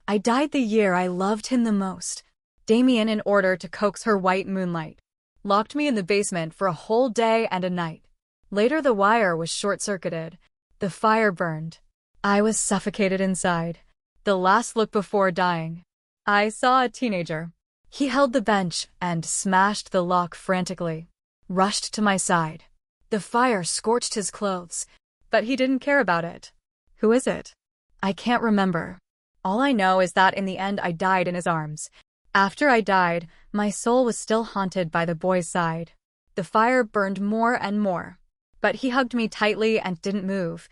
I died the year I loved him the most. Damien, in order to coax her white Moonlight, locked me in the basement for a whole day and a night. Later the wire was short-circuited. The fire burned. I was suffocated inside. The last look before dying. I saw a teenager. He held the bench and smashed the lock frantically. Rushed to my side. The fire scorched his clothes, but he didn't care about it. Who is it? I can't remember. All I know is that in the end I died in his arms. After I died, my soul was still haunted by the boy's side. The fire burned more and more. But he hugged me tightly and didn't move.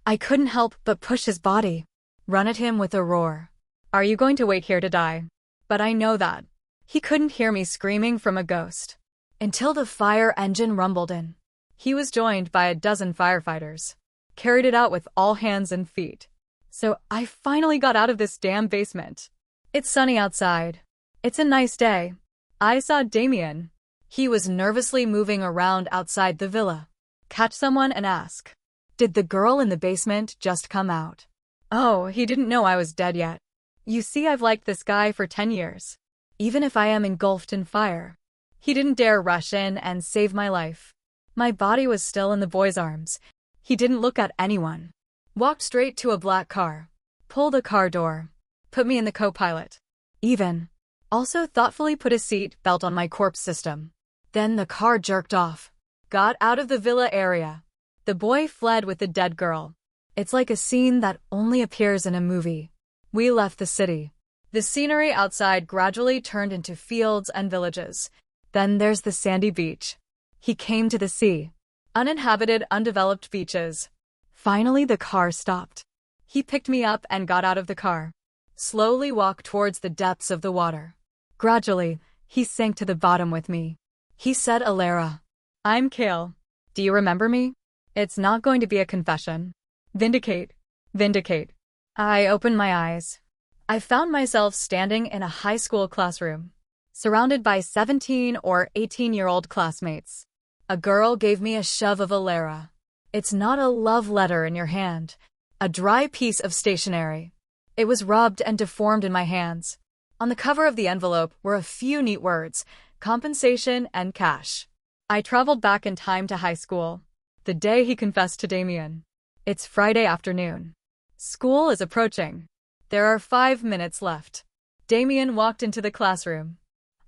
I couldn't help but push his body. Run at him with a roar. Are you going to wait here to die? But I know that. He couldn't hear me screaming from a ghost. Until the fire engine rumbled in. He was joined by a dozen firefighters. Carried it out with all hands and feet. So I finally got out of this damn basement. It's sunny outside. It's a nice day. I saw Damien. He was nervously moving around outside the villa. Catch someone and ask. Did the girl in the basement just come out? Oh, he didn't know I was dead yet. You see, I've liked this guy for 10 years. Even if I am engulfed in fire. He didn't dare rush in and save my life. My body was still in the boy's arms. He didn't look at anyone. Walked straight to a black car. Pulled the car door. Put me in the co-pilot. Even. Also thoughtfully put a seat belt on my corpse system. Then the car jerked off. Got out of the villa area. The boy fled with the dead girl. It's like a scene that only appears in a movie. We left the city. The scenery outside gradually turned into fields and villages. Then there's the sandy beach. He came to the sea. Uninhabited, undeveloped beaches. Finally the car stopped. He picked me up and got out of the car. Slowly walked towards the depths of the water. Gradually, he sank to the bottom with me. He said, Alara. I'm Kale. Do you remember me? It's not going to be a confession. Vindicate. Vindicate. I opened my eyes. I found myself standing in a high school classroom, surrounded by 17 or 18-year-old classmates. A girl gave me a shove of Alara. It's not a love letter in your hand. A dry piece of stationery. It was rubbed and deformed in my hands. On the cover of the envelope were a few neat words, compensation and cash. I traveled back in time to high school. The day he confessed to Damien. It's Friday afternoon. School is approaching. There are 5 minutes left. Damien walked into the classroom.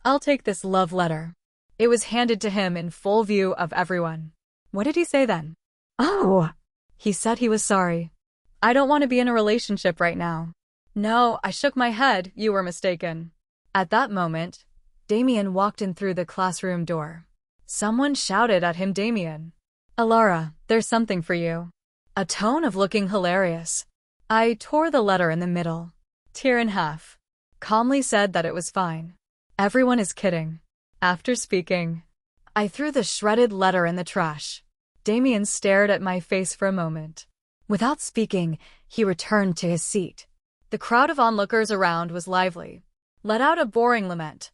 I'll take this love letter. It was handed to him in full view of everyone. What did he say then? Oh! He said he was sorry. I don't want to be in a relationship right now. No, I shook my head. You were mistaken. At that moment, Damien walked in through the classroom door. Someone shouted at him, Damien. Alara, there's something for you. A tone of looking hilarious. I tore the letter in the middle. Tear in half. Calmly said that it was fine. Everyone is kidding. After speaking, I threw the shredded letter in the trash. Damien stared at my face for a moment. Without speaking, he returned to his seat. The crowd of onlookers around was lively. Let out a boring lament.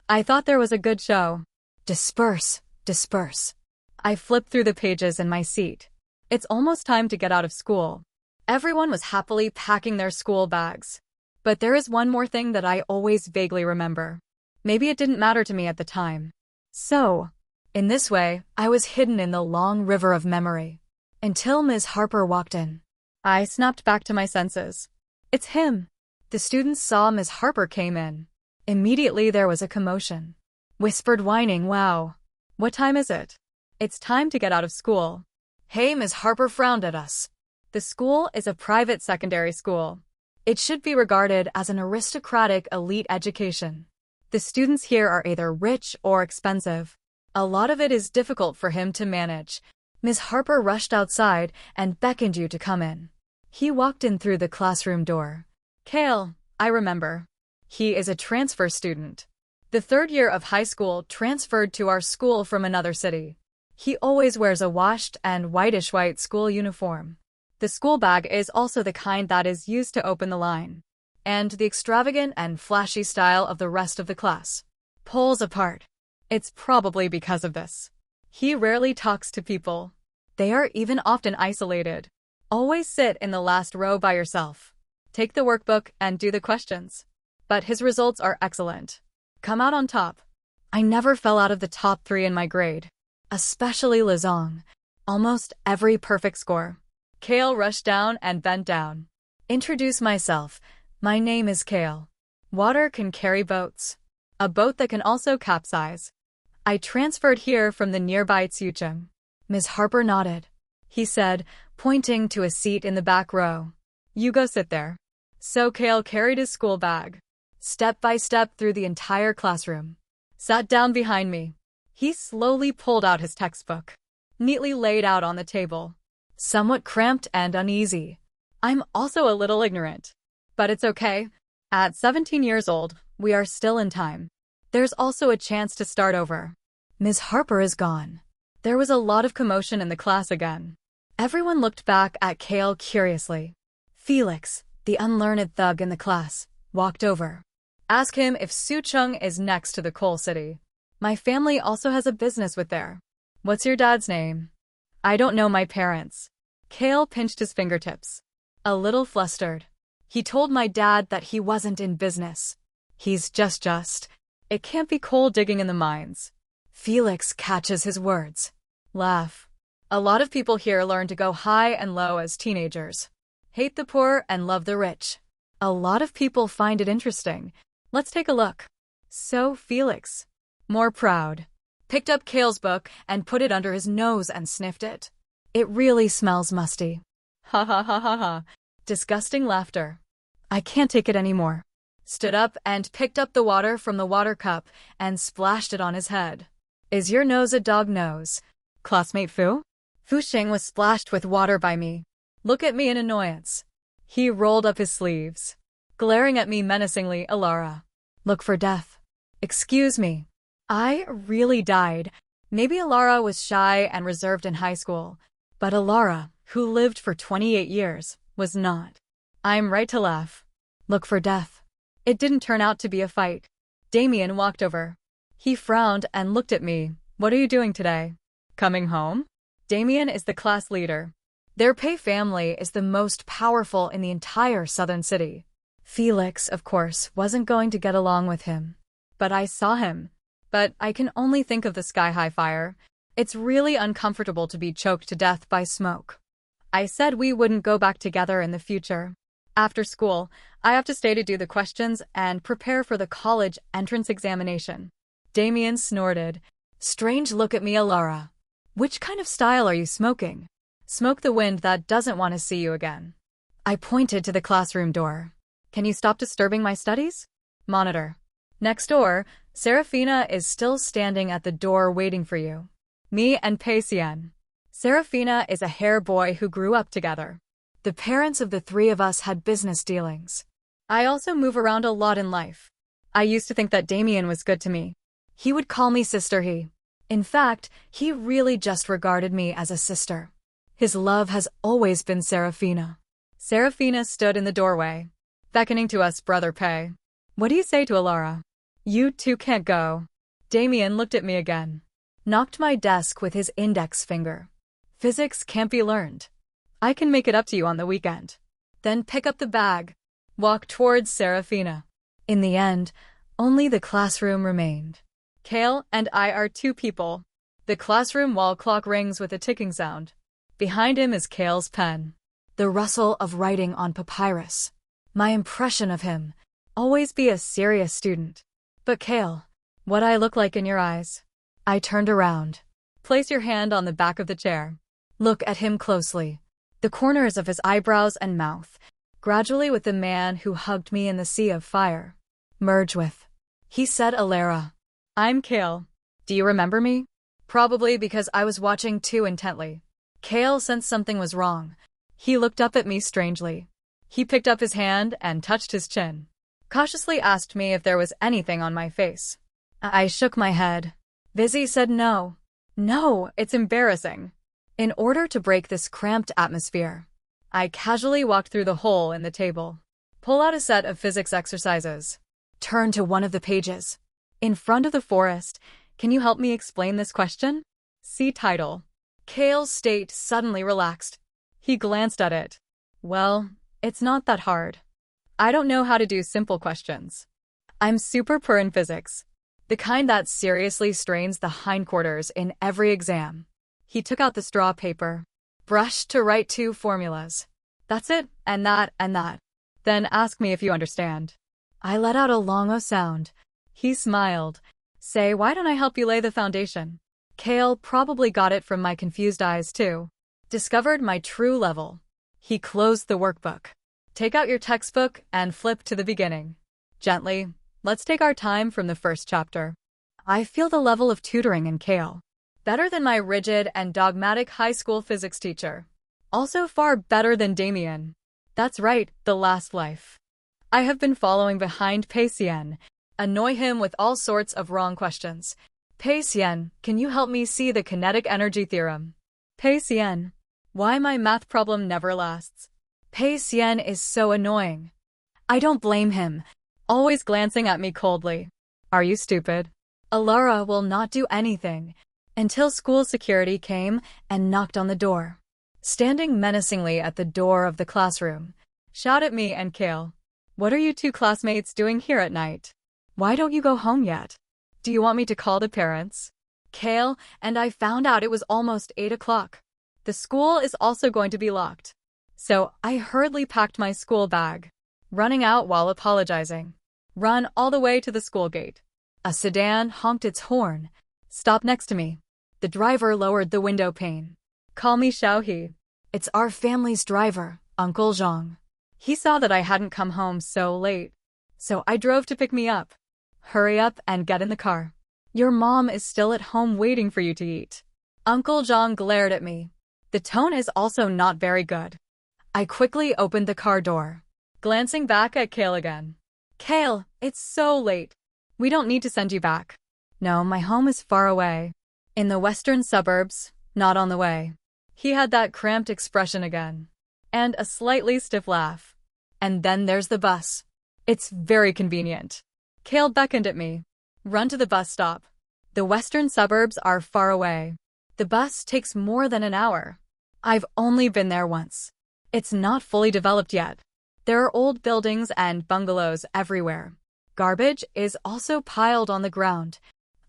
I thought there was a good show. Disperse, disperse. I flipped through the pages in my seat. It's almost time to get out of school. Everyone was happily packing their school bags. But there is one more thing that I always vaguely remember. Maybe it didn't matter to me at the time. So, in this way, I was hidden in the long river of memory. Until Ms. Harper walked in. I snapped back to my senses. It's him. The students saw Ms. Harper came in. Immediately there was a commotion. Whispered whining, wow. What time is it? It's time to get out of school. Hey, Ms. Harper frowned at us. The school is a private secondary school. It should be regarded as an aristocratic elite education. The students here are either rich or expensive. A lot of it is difficult for him to manage. Ms. Harper rushed outside and beckoned you to come in. He walked in through the classroom door. Kale, I remember. He is a transfer student. The 3rd year of high school, transferred to our school from another city. He always wears a washed and whitish-white school uniform. The school bag is also the kind that is used to open the line. And the extravagant and flashy style of the rest of the class pulls apart. It's probably because of this. He rarely talks to people. They are even often isolated. Always sit in the last row by yourself. Take the workbook and do the questions. But his results are excellent. Come out on top. I never fell out of the top 3 in my grade. Especially Lizong. Almost every perfect score. Kale rushed down and bent down. Introduce myself. My name is Kale. Water can carry boats. A boat that can also capsize. I transferred here from the nearby Tsuchung. Ms. Harper nodded. He said, pointing to a seat in the back row. You go sit there. So Kale carried his school bag, step by step through the entire classroom. Sat down behind me. He slowly pulled out his textbook, neatly laid out on the table. Somewhat cramped and uneasy. I'm also a little ignorant. But it's okay. At 17 years old, we are still in time. There's also a chance to start over. Ms. Harper is gone. There was a lot of commotion in the class again. Everyone looked back at Kale curiously. Felix, the unlearned thug in the class, walked over. Ask him if Suchung is next to the coal city. My family also has a business with there. What's your dad's name? I don't know my parents. Kale pinched his fingertips. A little flustered. He told my dad that he wasn't in business. He's just. It can't be coal digging in the mines. Felix catches his words. Laugh. A lot of people here learn to go high and low as teenagers. Hate the poor and love the rich. A lot of people find it interesting. Let's take a look. So Felix, more proud, picked up Kale's book and put it under his nose and sniffed it. It really smells musty. Ha ha ha ha ha. Disgusting laughter. I can't take it anymore. Stood up and picked up the water from the water cup and splashed it on his head. Is your nose a dog nose? Classmate Fu? Fu Xing was splashed with water by me. Look at me in annoyance. He rolled up his sleeves, glaring at me menacingly. Alara. Look for death. Excuse me. I really died. Maybe Alara was shy and reserved in high school, but Alara, who lived for 28 years, was not. I'm right to laugh. Look for death. It didn't turn out to be a fight. Damien walked over. He frowned and looked at me. What are you doing today? Coming home? Damien is the class leader. Their Pei family is the most powerful in the entire southern city. Felix, of course, wasn't going to get along with him. But I saw him. But I can only think of the sky-high fire. It's really uncomfortable to be choked to death by smoke. I said we wouldn't go back together in the future. After school, I have to stay to do the questions and prepare for the college entrance examination. Damien snorted. Strange look at me, Alara. Which kind of style are you smoking? Smoke the wind that doesn't want to see you again. I pointed to the classroom door. Can you stop disturbing my studies? Monitor. Next door, Serafina is still standing at the door waiting for you. Me and Pei Xian. Serafina is a hair boy who grew up together. The parents of the 3 of us had business dealings. I also move around a lot in life. I used to think that Damien was good to me. He would call me sister he. In fact, he really just regarded me as a sister. His love has always been Serafina. Serafina stood in the doorway, beckoning to us, Brother Pei. What do you say to Alara? You two can't go. Damien looked at me again. Knocked my desk with his index finger. Physics can't be learned. I can make it up to you on the weekend. Then pick up the bag. Walk towards Serafina. In the end, only the classroom remained. Kale and I are 2 people. The classroom wall clock rings with a ticking sound. Behind him is Kale's pen. The rustle of writing on papyrus. My impression of him. Always be a serious student. But Kale, what I look like in your eyes? I turned around. Place your hand on the back of the chair. Look at him closely. The corners of his eyebrows and mouth, gradually with the man who hugged me in the sea of fire. Merge with. He said, Alara. I'm Kale. Do you remember me? Probably because I was watching too intently. Kale sensed something was wrong. He looked up at me strangely. He picked up his hand and touched his chin. Cautiously asked me if there was anything on my face. I shook my head. Vizzy said no. No, it's embarrassing. In order to break this cramped atmosphere, I casually walked through the hole in the table. Pull out a set of physics exercises. Turn to one of the pages. In front of the forest, can you help me explain this question? See title. Kale's state suddenly relaxed. He glanced at it. Well, it's not that hard. I don't know how to do simple questions. I'm super poor in physics. The kind that seriously strains the hindquarters in every exam. He took out the straw paper, brushed to write 2 formulas. That's it, and that, and that. Then ask me if you understand. I let out a long O sound. He smiled. Say, why don't I help you lay the foundation? Kale probably got it from my confused eyes too. Discovered my true level. He closed the workbook. Take out your textbook and flip to the beginning. Gently, let's take our time from the first chapter. I feel the level of tutoring in Kale. Better than my rigid and dogmatic high school physics teacher. Also far better than Damien. That's right, the last life. I have been following behind Pacien. Annoy him with all sorts of wrong questions. Pacien, can you help me see the kinetic energy theorem? Pacien. Why my math problem never lasts. Pacien is so annoying. I don't blame him. Always glancing at me coldly. Are you stupid? Alara will not do anything. Until school security came and knocked on the door. Standing menacingly at the door of the classroom. Shout at me and Kale. What are you 2 classmates doing here at night? Why don't you go home yet? Do you want me to call the parents? Kale and I found out it was almost 8 o'clock. The school is also going to be locked. So I hurriedly packed my school bag. Running out while apologizing. Run all the way to the school gate. A sedan honked its horn. Stop next to me. The driver lowered the window pane. Call me Xiaohe. It's our family's driver, Uncle Zhang. He saw that I hadn't come home so late. So I drove to pick me up. Hurry up and get in the car. Your mom is still at home waiting for you to eat. Uncle Zhang glared at me. The tone is also not very good. I quickly opened the car door. Glancing back at Kale again. Kale, it's so late. We don't need to send you back. No, my home is far away. In the western suburbs, not on the way. He had that cramped expression again. And a slightly stiff laugh. And then there's the bus. It's very convenient. Kale beckoned at me. Run to the bus stop. The western suburbs are far away. The bus takes more than an hour. I've only been there once. It's not fully developed yet. There are old buildings and bungalows everywhere. Garbage is also piled on the ground.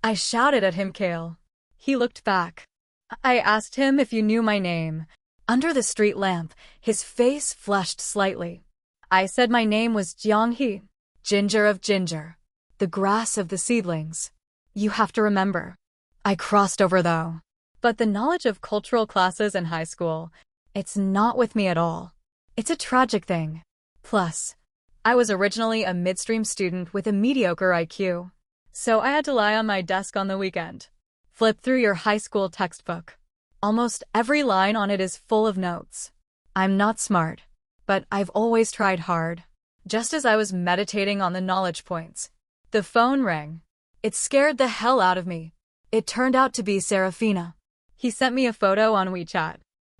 I shouted at him, Kale. He looked back. I asked him if you knew my name. Under the street lamp, his face flushed slightly. I said my name was Jianghe, Ginger of Ginger, the grass of the seedlings. You have to remember. I crossed over though. But the knowledge of cultural classes in high school, it's not with me at all. It's a tragic thing. Plus, I was originally a midstream student with a mediocre IQ. So I had to lie on my desk on the weekend. Flip through your high school textbook. Almost every line on it is full of notes. I'm not smart, but I've always tried hard. Just as I was meditating on the knowledge points, the phone rang. It scared the hell out of me. It turned out to be Serafina. He sent me a photo on WeChat.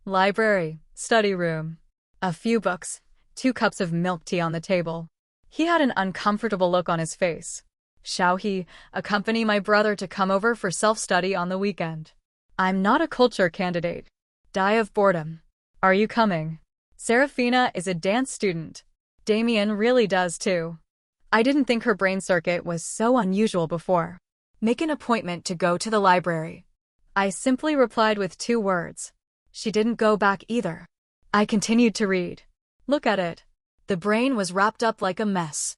Library, study room. A few books, 2 cups of milk tea on the table. He had an uncomfortable look on his face. Xiaohe, accompany my brother to come over for self-study on the weekend. I'm not a culture candidate. Die of boredom. Are you coming? Serafina is a dance student. Damien really does too. I didn't think her brain circuit was so unusual before. Make an appointment to go to the library. I simply replied with 2 words. She didn't go back either. I continued to read. Look at it. The brain was wrapped up like a mess.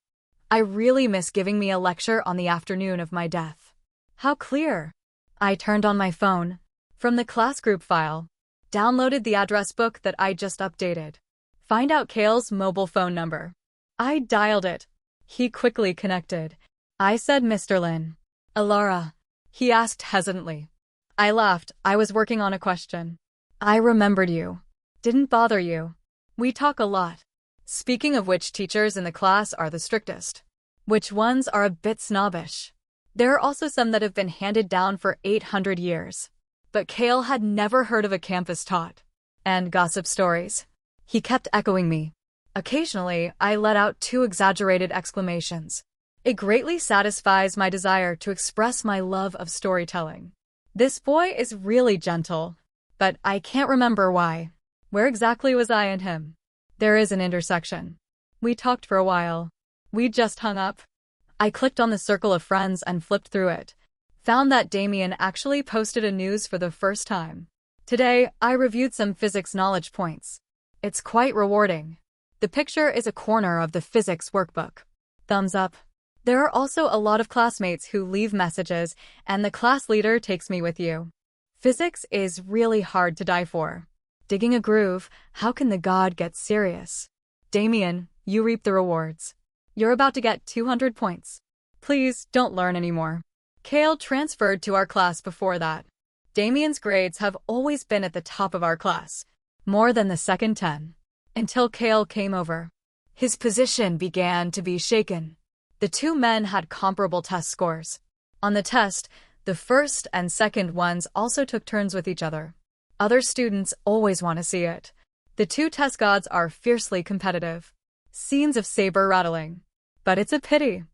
I really miss giving me a lecture on the afternoon of my death. How clear. I turned on my phone. From the class group file. Downloaded the address book that I just updated. Find out Kale's mobile phone number. I dialed it. He quickly connected. I said, Mr. Lin. Alara. He asked hesitantly. I laughed. I was working on a question. I remembered you. Didn't bother you. We talk a lot. Speaking of which teachers in the class are the strictest. Which ones are a bit snobbish. There are also some that have been handed down for 800 years. But Kale had never heard of a campus taught. And gossip stories. He kept echoing me. Occasionally, I let out 2 exaggerated exclamations. It greatly satisfies my desire to express my love of storytelling. This boy is really gentle. But I can't remember why. Where exactly was I and him? There is an intersection. We talked for a while. We just hung up. I clicked on the circle of friends and flipped through it. Found that Damien actually posted a news for the first time. Today, I reviewed some physics knowledge points. It's quite rewarding. The picture is a corner of the physics workbook. Thumbs up. There are also a lot of classmates who leave messages, and the class leader takes me with you. Physics is really hard to die for. Digging a groove, how can the god get serious? Damien, you reap the rewards. You're about to get 200 points. Please don't learn anymore. Kale transferred to our class before that. Damien's grades have always been at the top of our class, more than the second 10. Until Kale came over. His position began to be shaken. The two men had comparable test scores. On the test, the first and second ones also took turns with each other. Other students always want to see it. The two test gods are fiercely competitive. Scenes of saber rattling. But it's a pity.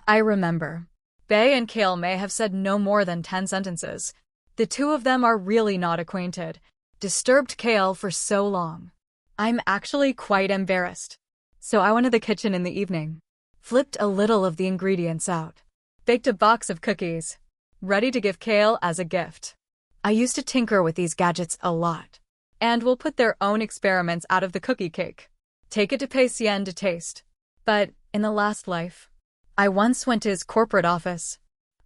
I remember. Bae and Kale may have said no more than 10 sentences. The two of them are really not acquainted. Disturbed Kale for so long. I'm actually quite embarrassed. So I went to the kitchen in the evening. Flipped a little of the ingredients out. Baked a box of cookies. Ready to give Kale as a gift. I used to tinker with these gadgets a lot. And will put their own experiments out of the cookie cake. Take it to Pei Xian to taste. But, in the last life, I once went to his corporate office.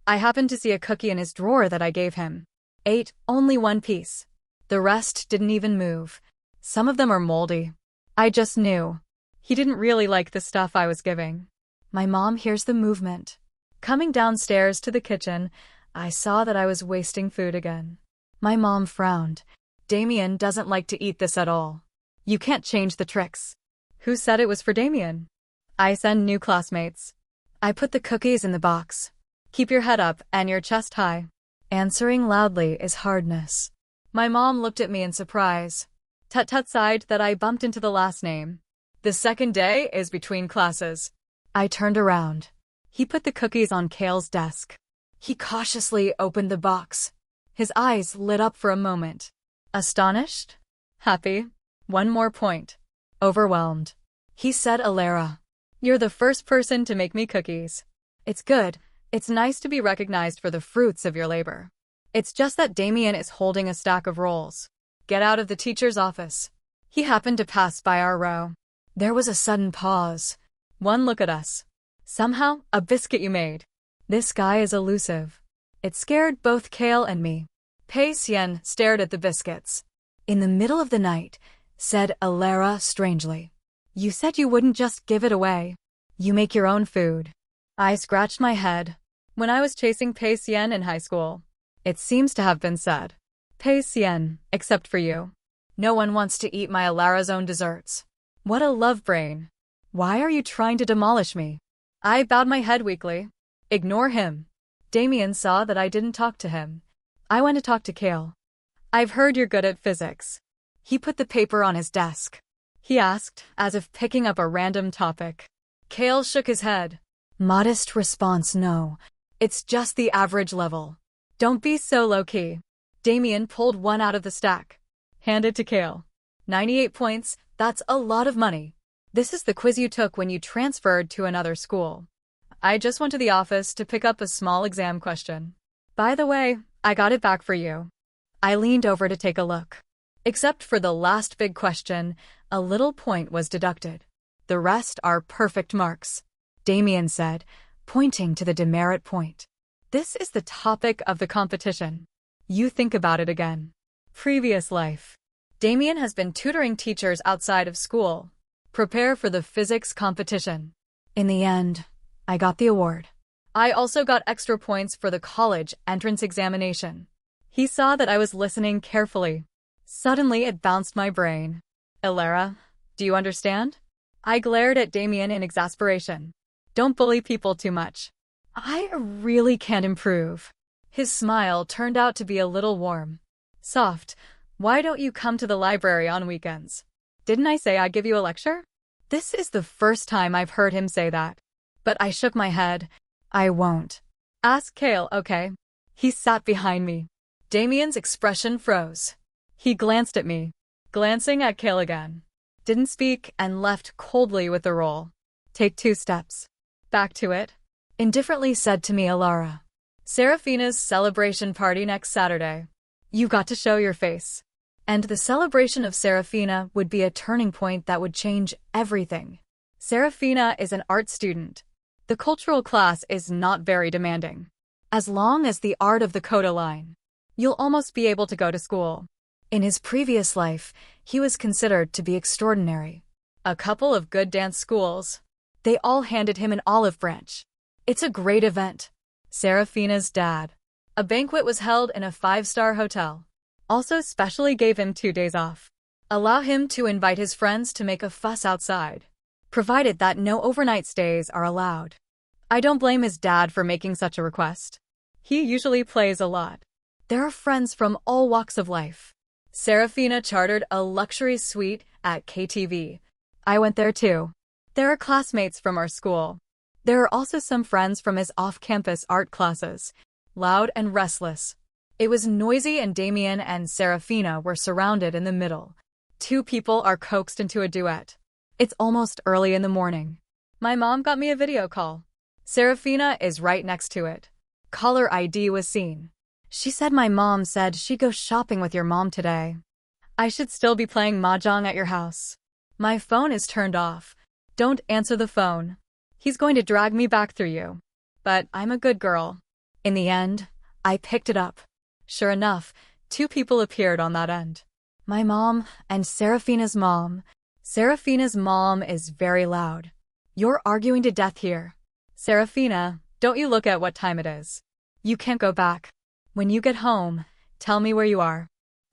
I happened to see a cookie in his drawer that I gave him. Ate only one piece. The rest didn't even move. Some of them are moldy. I just knew. He didn't really like the stuff I was giving. My mom hears the movement. Coming downstairs to the kitchen, I saw that I was wasting food again. My mom frowned. Damien doesn't like to eat this at all. You can't change the tricks. Who said it was for Damien? I send new classmates. I put the cookies in the box. Keep your head up and your chest high. Answering loudly is hardness. My mom looked at me in surprise. Tut-Tut sighed that I bumped into the last name. The second day is between classes. I turned around. He put the cookies on Kale's desk. He cautiously opened the box. His eyes lit up for a moment. Astonished? Happy? One more point. Overwhelmed. He said, Alara, you're the first person to make me cookies. It's good. It's nice to be recognized for the fruits of your labor. It's just that Damien is holding a stack of rolls. Get out of the teacher's office. He happened to pass by our row. There was a sudden pause. One look at us. Somehow, a biscuit you made. This guy is elusive. It scared both Kale and me. Pei Xian stared at the biscuits. In the middle of the night, said Alara strangely. You said you wouldn't just give it away. You make your own food. I scratched my head. When I was chasing Pei Xian in high school, it seems to have been said. Pei Xian, except for you. No one wants to eat my Alara's own desserts. What a love brain. Why are you trying to demolish me? I bowed my head weakly. Ignore him. Damien saw that I didn't talk to him. I went to talk to Kale. I've heard you're good at physics. He put the paper on his desk. He asked, as if picking up a random topic. Kale shook his head. Modest response, no. It's just the average level. Don't be so low-key. Damien pulled one out of the stack. Handed to Kale. 98 points, that's a lot of money. This is the quiz you took when you transferred to another school. I just went to the office to pick up a small exam question. By the way, I got it back for you. I leaned over to take a look. Except for the last big question, a little point was deducted. The rest are perfect marks. Damien said, pointing to the demerit point. This is the topic of the competition. You think about it again. Previous life. Damien has been tutoring teachers outside of school. Prepare for the physics competition. In the end, I got the award. I also got extra points for the college entrance examination. He saw that I was listening carefully. Suddenly it bounced my brain. Alara, do you understand? I glared at Damien in exasperation. Don't bully people too much. I really can't improve. His smile turned out to be a little warm. Soft. Why don't you come to the library on weekends? Didn't I say I'd give you a lecture? This is the first time I've heard him say that. But I shook my head. I won't. Ask Kale, okay? He sat behind me. Damien's expression froze. He glanced at me. Glancing at Kale again. Didn't speak and left coldly with the roll. Take 2 steps. Back to it. Indifferently said to me Alara. Seraphina's celebration party next Saturday. You got to show your face. And the celebration of Seraphina would be a turning point that would change everything. Seraphina is an art student. The cultural class is not very demanding. As long as the art of the coda line, you'll almost be able to go to school. In his previous life, he was considered to be extraordinary. A couple of good dance schools. They all handed him an olive branch. It's a great event. Seraphina's dad. A banquet was held in a 5-star hotel. Also specially gave him 2 days off. Allow him to invite his friends to make a fuss outside, provided that no overnight stays are allowed. I don't blame his dad for making such a request. He usually plays a lot. There are friends from all walks of life. Seraphina chartered a luxury suite at KTV. I went there too. There are classmates from our school. There are also some friends from his off-campus art classes. Loud and restless. It was noisy and Damien and Seraphina were surrounded in the middle. 2 people are coaxed into a duet. It's almost early in the morning. My mom got me a video call. Seraphina is right next to it. Caller ID was seen. She said my mom said she'd go shopping with your mom today. I should still be playing mahjong at your house. My phone is turned off. Don't answer the phone. He's going to drag me back through you. But I'm a good girl. In the end, I picked it up. Sure enough, 2 people appeared on that end. My mom and Seraphina's mom. Seraphina's mom is very loud. You're arguing to death here. Seraphina, don't you look at what time it is. You can't go back. When you get home, tell me where you are.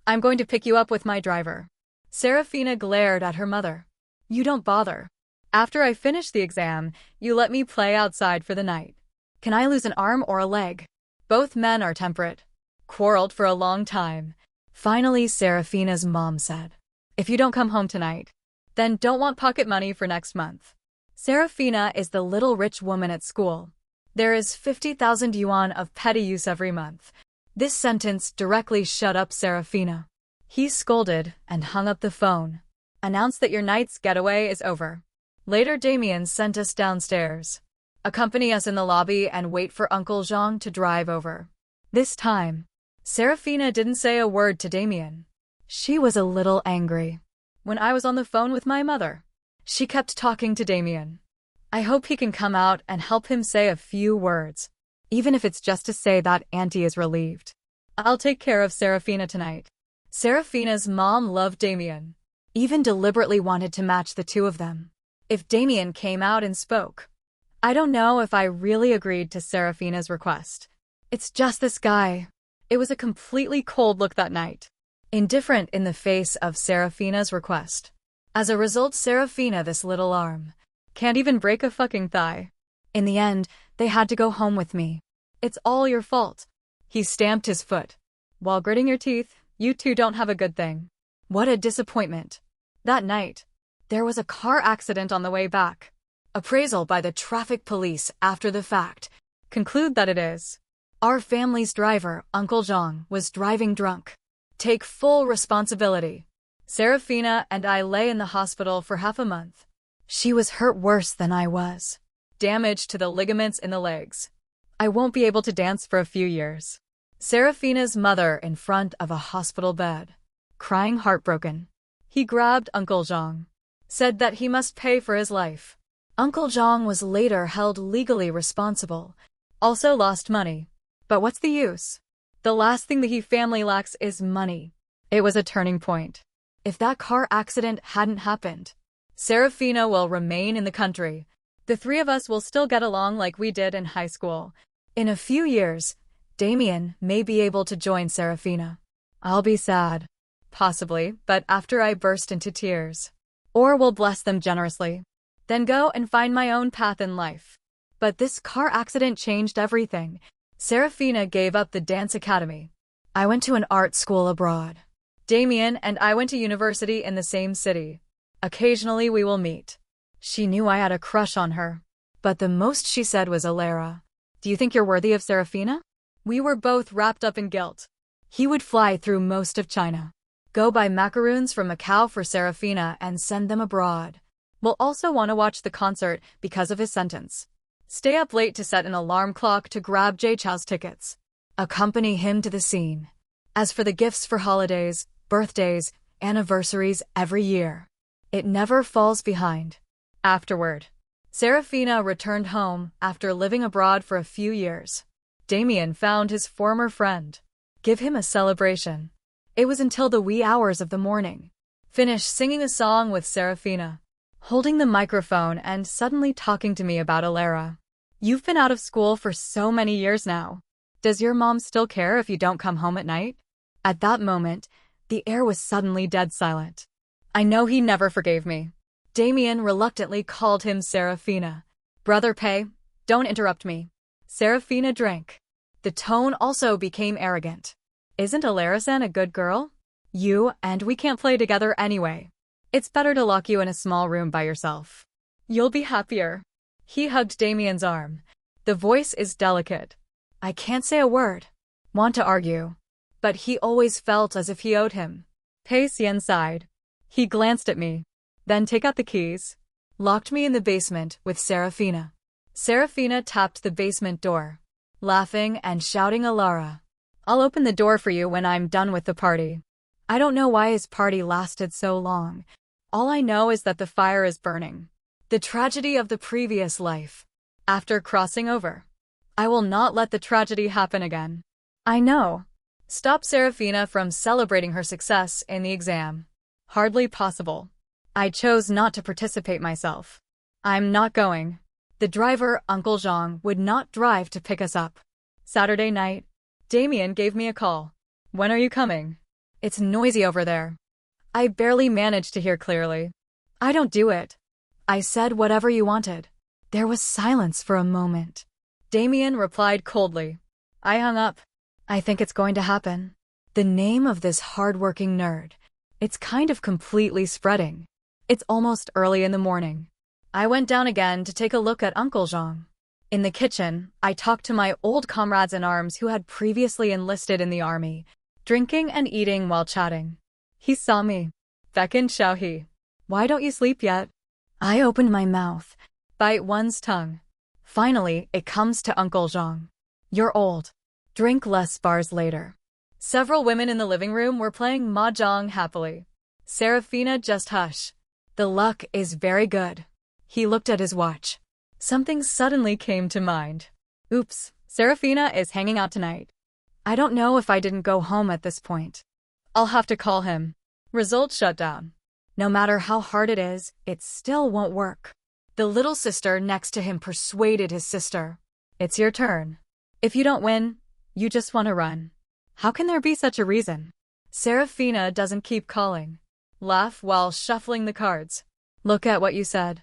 I'm going to pick you up with my driver. Seraphina glared at her mother. You don't bother. After I finish the exam, you let me play outside for the night. Can I lose an arm or a leg? Both men are temperate. Quarreled for a long time. Finally, Seraphina's mom said, if you don't come home tonight, then don't want pocket money for next month. Seraphina is the little rich woman at school. There is 50,000 yuan of petty use every month. This sentence directly shut up Seraphina. He scolded and hung up the phone. Announced that your night's getaway is over. Later Damien sent us downstairs. Accompany us in the lobby and wait for Uncle Zhang to drive over. This time, Seraphina didn't say a word to Damien. She was a little angry. When I was on the phone with my mother, she kept talking to Damien. I hope he can come out and help him say a few words, even if it's just to say that Auntie is relieved. I'll take care of Seraphina tonight. Seraphina's mom loved Damien, even deliberately wanted to match the 2 of them. If Damien came out and spoke, I don't know if I really agreed to Seraphina's request. It's just this guy. It was a completely cold look that night. Indifferent in the face of Seraphina's request. As a result, Seraphina, this little arm, can't even break a fucking thigh. In the end, they had to go home with me. It's all your fault. He stamped his foot. While gritting your teeth, you 2 don't have a good thing. What a disappointment. That night, there was a car accident on the way back. Appraisal by the traffic police after the fact conclude that it is. Our family's driver, Uncle Zhang, was driving drunk. Take full responsibility. Seraphina and I lay in the hospital for half a month. She was hurt worse than I was. Damage to the ligaments in the legs. I won't be able to dance for a few years. Seraphina's mother in front of a hospital bed, crying heartbroken. He grabbed Uncle Zhang. Said that he must pay for his life. Uncle Zhang was later held legally responsible. Also lost money. But what's the use? The last thing the He family lacks is money. It was a turning point. If that car accident hadn't happened, Seraphina will remain in the country. The 3 of us will still get along like we did in high school. In a few years, Damien may be able to join Seraphina. I'll be sad. Possibly, but after I burst into tears. Or will bless them generously. Then go and find my own path in life. But this car accident changed everything. Seraphina gave up the dance academy. I went to an art school abroad. Damien and I went to university in the same city. Occasionally we will meet. She knew I had a crush on her. But the most she said was Alara. Do you think you're worthy of Seraphina? We were both wrapped up in guilt. He would fly through most of China. Go buy macaroons from Macau for Seraphina and send them abroad. will also want to watch the concert because of his sentence. Stay up late to set an alarm clock to grab Jay Chou's tickets. Accompany him to the scene. As for the gifts for holidays, birthdays, anniversaries every year, it never falls behind. Afterward, Serafina returned home after living abroad for a few years. Damien found his former friend. Give him a celebration. It was until the wee hours of the morning. Finished singing a song with Serafina, holding the microphone and suddenly talking to me about Alara. You've been out of school for so many years now. Does your mom still care if you don't come home at night? At that moment, the air was suddenly dead silent. I know he never forgave me. Damien reluctantly called him Serafina. Brother Pei, don't interrupt me. Serafina drank. The tone also became arrogant. Isn't Alara-san a good girl? You and we can't play together anyway. It's better to lock you in a small room by yourself. You'll be happier. He hugged Damien's arm. The voice is delicate. I can't say a word. Want to argue. But he always felt as if he owed him. Pei Xian sighed. He glanced at me. Then take out the keys. Locked me in the basement with Serafina. Serafina tapped the basement door, laughing and shouting Alara. I'll open the door for you when I'm done with the party. I don't know why his party lasted so long. All I know is that the fire is burning. The tragedy of the previous life. After crossing over, I will not let the tragedy happen again. I know. Stop Serafina from celebrating her success in the exam. Hardly possible. I chose not to participate myself. I'm not going. The driver, Uncle Zhang, would not drive to pick us up. Saturday night, Damien gave me a call. When are you coming? It's noisy over there. I barely managed to hear clearly. I don't do it. I said whatever you wanted. There was silence for a moment. Damien replied coldly. I hung up. I think it's going to happen. The name of this hard-working nerd. It's kind of completely spreading. It's almost early in the morning. I went down again to take a look at Uncle Zhang. In the kitchen, I talked to my old comrades in arms who had previously enlisted in the army, drinking and eating while chatting. He saw me. Beckoned Xiaohe. Why don't you sleep yet? I opened my mouth. Bite one's tongue. Finally, it comes to Uncle Zhang. You're old. Drink less bars later. Several women in the living room were playing mahjong happily. Serafina just hush. The luck is very good. He looked at his watch. Something suddenly came to mind. Oops, Serafina is hanging out tonight. I don't know if I didn't go home at this point. I'll have to call him. Result shut down. No matter how hard it is, it still won't work. The little sister next to him persuaded his sister. It's your turn. If you don't win, you just want to run. How can there be such a reason? Serafina doesn't keep calling. Laugh while shuffling the cards. Look at what you said.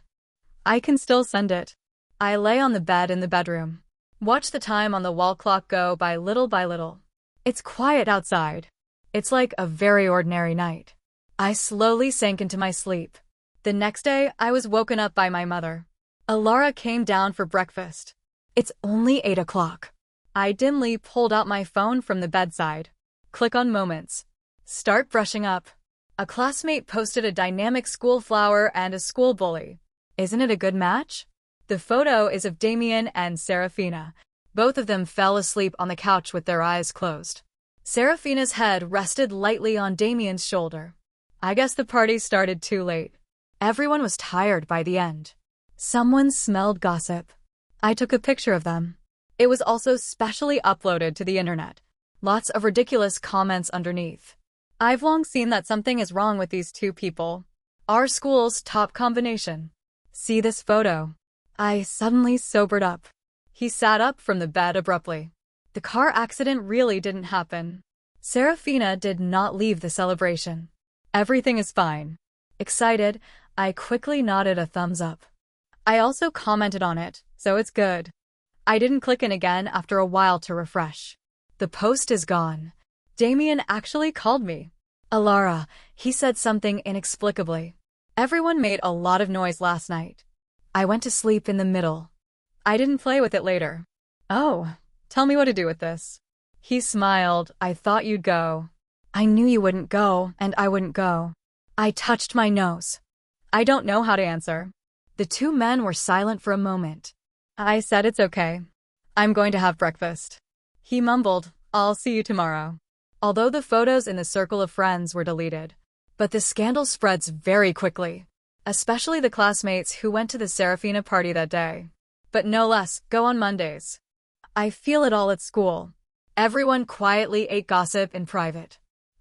I can still send it. I lay on the bed in the bedroom. Watch the time on the wall clock go by little by little. It's quiet outside. It's like a very ordinary night. I slowly sank into my sleep. The next day, I was woken up by my mother. Alara came down for breakfast. It's only 8 o'clock. I dimly pulled out my phone from the bedside. Click on Moments. Start brushing up. A classmate posted a dynamic school flower and a school bully. Isn't it a good match? The photo is of Damien and Serafina. Both of them fell asleep on the couch with their eyes closed. Serafina's head rested lightly on Damien's shoulder. I guess the party started too late. Everyone was tired by the end. Someone smelled gossip. I took a picture of them. It was also specially uploaded to the internet. Lots of ridiculous comments underneath. I've long seen that something is wrong with these two people. Our school's top combination. See this photo. I suddenly sobered up. He sat up from the bed abruptly. The car accident really didn't happen. Serafina did not leave the celebration. Everything is fine. Excited, I quickly nodded a thumbs up. I also commented on it, so it's good. I didn't click in again after a while to refresh. The post is gone. Damien actually called me. Alara, he said something inexplicably. Everyone made a lot of noise last night. I went to sleep in the middle. I didn't play with it later. Oh, tell me what to do with this. He smiled. I thought you'd go. I knew you wouldn't go, and I wouldn't go. I touched my nose. I don't know how to answer. The two men were silent for a moment. I said it's okay. I'm going to have breakfast. He mumbled, I'll see you tomorrow. Although the photos in the circle of friends were deleted. But the scandal spreads very quickly. Especially the classmates who went to the Serafina party that day. But no less, go on Mondays. I feel it all at school. Everyone quietly ate gossip in private.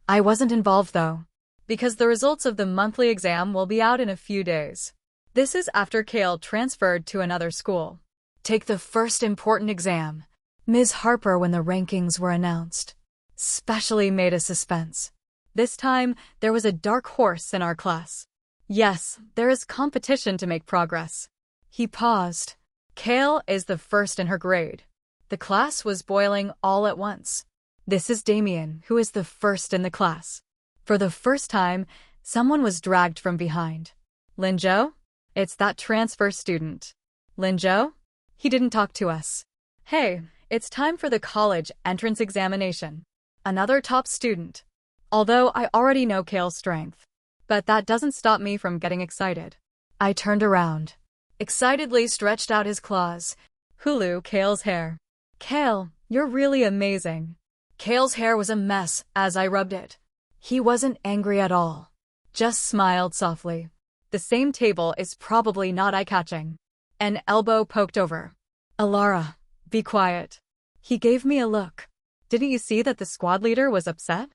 I wasn't involved though. Because the results of the monthly exam will be out in a few days. This is after Kale transferred to another school. Take the first important exam. Ms. Harper, when the rankings were announced, specially made a suspense. This time, there was a dark horse in our class. Yes, there is competition to make progress. He paused. Kale is the first in her grade. The class was boiling all at once. This is Damien, who is the first in the class. For the first time, someone was dragged from behind. Linzhou? It's that transfer student. Linzhou? He didn't talk to us. Hey, it's time for the college entrance examination. Another top student. Although I already know Kale's strength. But that doesn't stop me from getting excited. I turned around. Excitedly stretched out his claws. Hulu Kale's hair. Kale, you're really amazing. Kale's hair was a mess as I rubbed it. He wasn't angry at all. Just smiled softly. The same table is probably not eye-catching. An elbow poked over. Alara, be quiet. He gave me a look. Didn't you see that the squad leader was upset?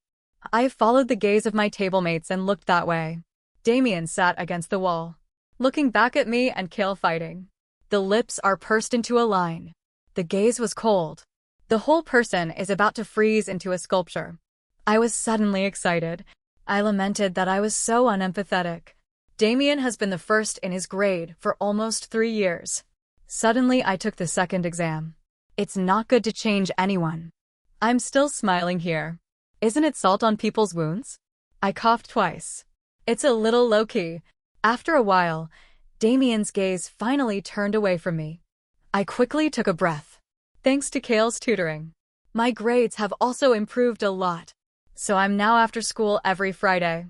I followed the gaze of my table mates and looked that way. Damien sat against the wall, looking back at me and Kale fighting. The lips are pursed into a line. The gaze was cold. The whole person is about to freeze into a sculpture. I was suddenly excited. I lamented that I was so unempathetic. Damien has been the first in his grade for almost 3 years. Suddenly I took the second exam. It's not good to change anyone. I'm still smiling here. Isn't it salt on people's wounds? I coughed twice. It's a little low-key. After a while, Damien's gaze finally turned away from me. I quickly took a breath. Thanks to Kale's tutoring, my grades have also improved a lot. So I'm now after school every Friday.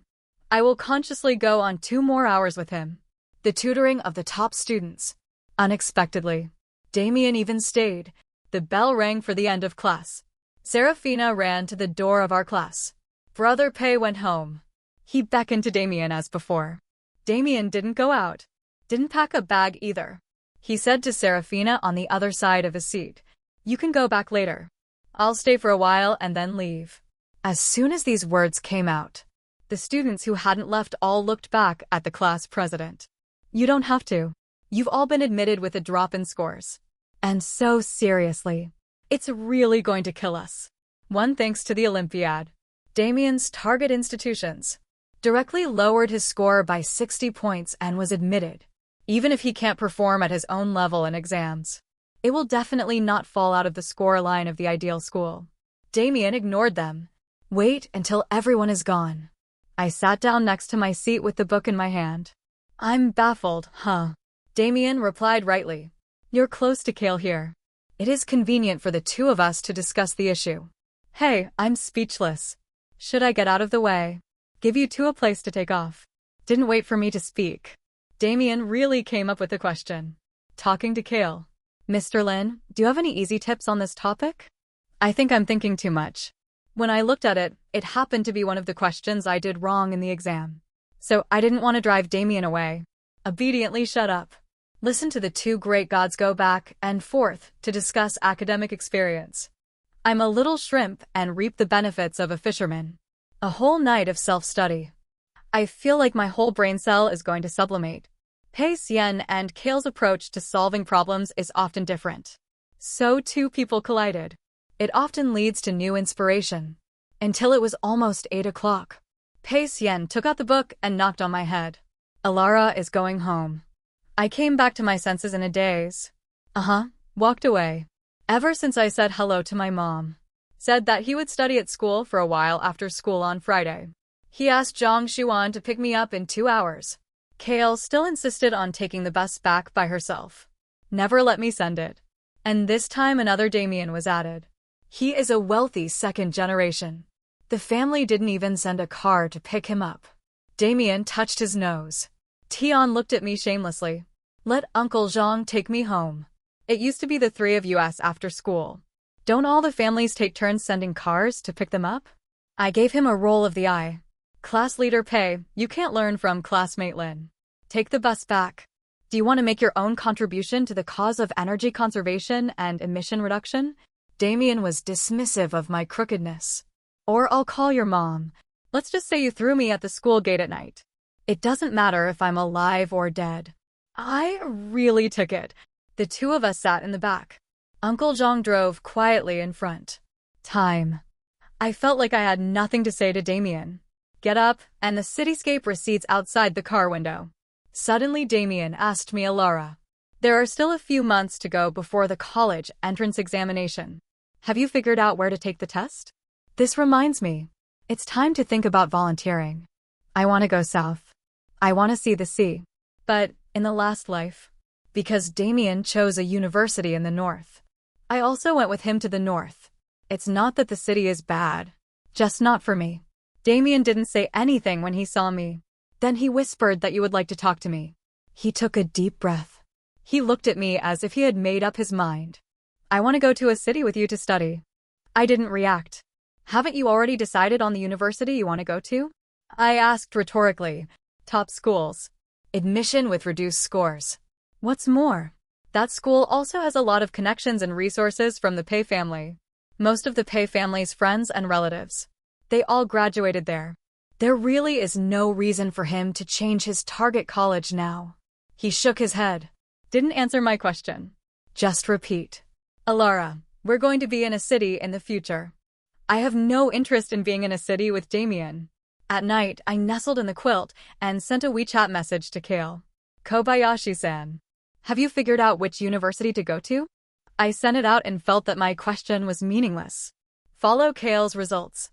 I will consciously go on 2 more hours with him. The tutoring of the top students. Unexpectedly, Damien even stayed. The bell rang for the end of class. Serafina ran to the door of our class. Brother Pei went home. He beckoned to Damien as before. Damien didn't go out. Didn't pack a bag either. He said to Serafina on the other side of his seat, You can go back later. I'll stay for a while and then leave. As soon as these words came out, the students who hadn't left all looked back at the class president. You don't have to. You've all been admitted with a drop in scores. And so seriously. It's really going to kill us. One thanks to the Olympiad. Damien's target institutions directly lowered his score by 60 points and was admitted. Even if he can't perform at his own level in exams, it will definitely not fall out of the score line of the ideal school. Damien ignored them. Wait until everyone is gone. I sat down next to my seat with the book in my hand. I'm baffled, huh? Damien replied rightly. You're close to Kale here. It is convenient for the two of us to discuss the issue. Hey, I'm speechless. Should I get out of the way? Give you two a place to take off. Didn't wait for me to speak. Damien really came up with the question. Talking to Kale. Mr. Lin, do you have any easy tips on this topic? I think I'm thinking too much. When I looked at it, it happened to be one of the questions I did wrong in the exam. So I didn't want to drive Damien away. Obediently shut up. Listen to the two great gods go back and forth to discuss academic experience. I'm a little shrimp and reap the benefits of a fisherman. A whole night of self-study. I feel like my whole brain cell is going to sublimate. Pei Xian and Kale's approach to solving problems is often different. So two people collided. It often leads to new inspiration. Until it was almost 8 o'clock. Pei Xian took out the book and knocked on my head. Alara is going home. I came back to my senses in a daze. Walked away. Ever since I said hello to my mom. Said that he would study at school for a while after school on Friday. He asked Zhang Xuan to pick me up in 2 hours. Kale still insisted on taking the bus back by herself. Never let me send it. And this time another Damien was added. He is a wealthy second generation. The family didn't even send a car to pick him up. Damien touched his nose. Tian looked at me shamelessly. Let Uncle Zhang take me home. It used to be the three of us after school. Don't all the families take turns sending cars to pick them up? I gave him a roll of the eye. Class leader Pei, you can't learn from classmate Lin. Take the bus back. Do you want to make your own contribution to the cause of energy conservation and emission reduction? Damien was dismissive of my crookedness. Or I'll call your mom. Let's just say you threw me at the school gate at night. It doesn't matter if I'm alive or dead. I really took it. The two of us sat in the back. Uncle Zhang drove quietly in front. Time. I felt like I had nothing to say to Damien. Get up, and the cityscape recedes outside the car window. Suddenly Damien asked me, Alara, there are still a few months to go before the college entrance examination. Have you figured out where to take the test? This reminds me. It's time to think about volunteering. I want to go south. I want to see the sea. But, in the last life, because Damien chose a university in the north, I also went with him to the north. It's not that the city is bad. Just not for me. Damien didn't say anything when he saw me. Then he whispered that you would like to talk to me. He took a deep breath. He looked at me as if he had made up his mind. I want to go to a city with you to study. I didn't react. Haven't you already decided on the university you want to go to? I asked rhetorically. Top schools. Admission with reduced scores. What's more, that school also has a lot of connections and resources from the Pei family. Most of the Pei family's friends and relatives. They all graduated there. There really is no reason for him to change his target college now. He shook his head. Didn't answer my question. Just repeat. Alara, we're going to be in a city in the future. I have no interest in being in a city with Damien. At night, I nestled in the quilt and sent a WeChat message to Kale. Kobayashi-san. Have you figured out which university to go to? I sent it out and felt that my question was meaningless. Follow Kale's results.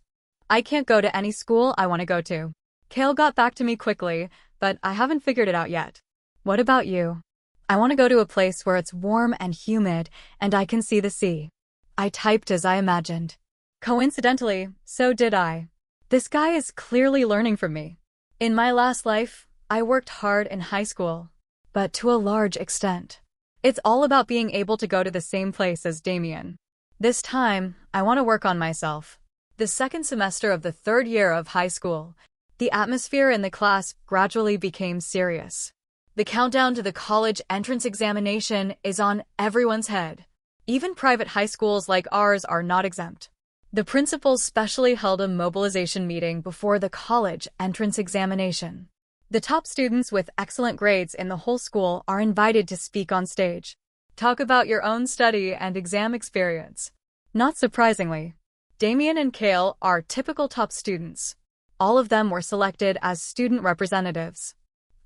I can't go to any school I want to go to. Kale got back to me quickly, but I haven't figured it out yet. What about you? I want to go to a place where it's warm and humid and I can see the sea. I typed as I imagined. Coincidentally, so did I. This guy is clearly learning from me. In my last life, I worked hard in high school, but to a large extent. It's all about being able to go to the same place as Damien. This time, I want to work on myself. The second semester of the third year of high school, the atmosphere in the class gradually became serious. The countdown to the college entrance examination is on everyone's head. Even private high schools like ours are not exempt. The principal specially held a mobilization meeting before the college entrance examination. The top students with excellent grades in the whole school are invited to speak on stage. Talk about your own study and exam experience. Not surprisingly, Damien and Kale are typical top students. All of them were selected as student representatives.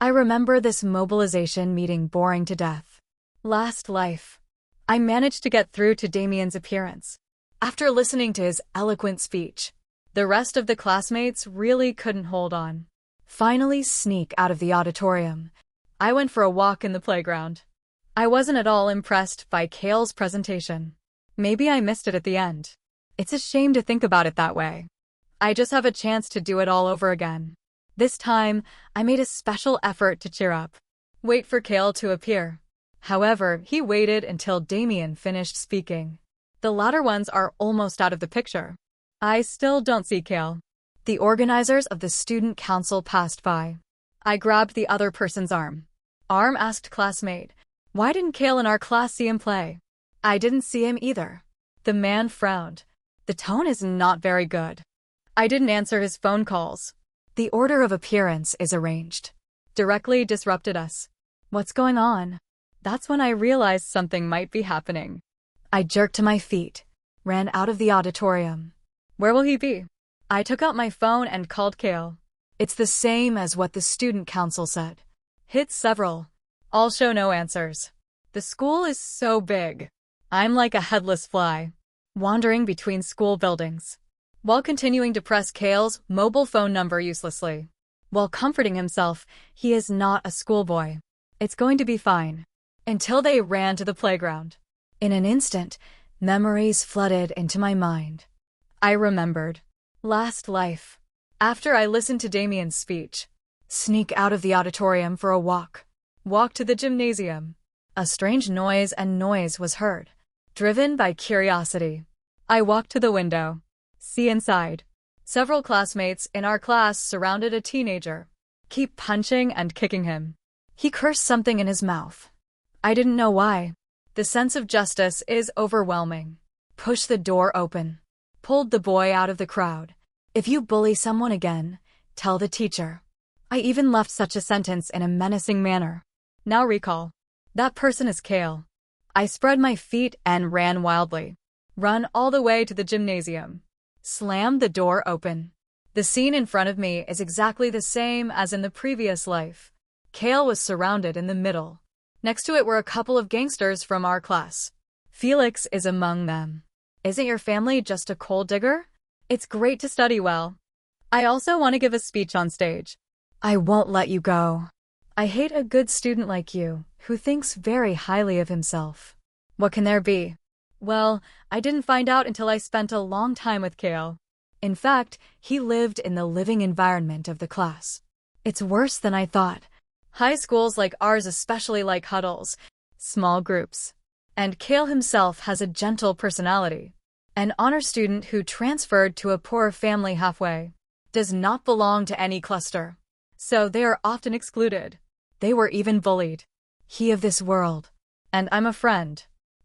I remember this mobilization meeting boring to death. Last life. I managed to get through to Damien's appearance. After listening to his eloquent speech, the rest of the classmates really couldn't hold on. Finally sneak out of the auditorium. I went for a walk in the playground. I wasn't at all impressed by Kale's presentation. Maybe I missed it at the end. It's a shame to think about it that way. I just have a chance to do it all over again. This time, I made a special effort to cheer up. Wait for Kale to appear. However, he waited until Damien finished speaking. The latter ones are almost out of the picture. I still don't see Kale. The organizers of the student council passed by. I grabbed the other person's arm. Arm asked classmate, why didn't Kale in our class see him play? I didn't see him either. The man frowned. The tone is not very good. I didn't answer his phone calls. The order of appearance is arranged. Directly disrupted us. What's going on? That's when I realized something might be happening. I jerked to my feet, ran out of the auditorium. Where will he be? I took out my phone and called Kale. It's the same as what the student council said. Hit several. All show no answers. The school is so big. I'm like a headless fly, wandering between school buildings, while continuing to press Kale's mobile phone number uselessly. While comforting himself, he is not a schoolboy. It's going to be fine. Until they ran to the playground. In an instant, memories flooded into my mind. I remembered. Last life. After I listened to Damien's speech, Sneak out of the auditorium for a walk. Walk to the gymnasium. A strange noise was heard. Driven by curiosity, I walked to the window. See inside. Several classmates in our class surrounded a teenager. Keep punching and kicking him. He cursed something in his mouth. I didn't know why. The sense of justice is overwhelming. Push the door open. Pulled the boy out of the crowd. If you bully someone again, tell the teacher. I even left such a sentence in a menacing manner. Now recall. That person is Kale. I spread my feet and ran wildly. Run all the way to the gymnasium. Slammed the door open. The scene in front of me is exactly the same as in the previous life. Kale was surrounded in the middle. Next to it were a couple of gangsters from our class. Felix is among them. Isn't your family just a coal digger? It's great to study well. I also want to give a speech on stage. I won't let you go. I hate a good student like you, who thinks very highly of himself. What can there be? Well, I didn't find out until I spent a long time with Kale. In fact, he lived in the living environment of the class. It's worse than I thought. High schools like ours especially like huddles, small groups. And Kale himself has a gentle personality. An honor student who transferred to a poor family halfway. Does not belong to any cluster. So they are often excluded. They were even bullied. He of this world. And I'm a friend.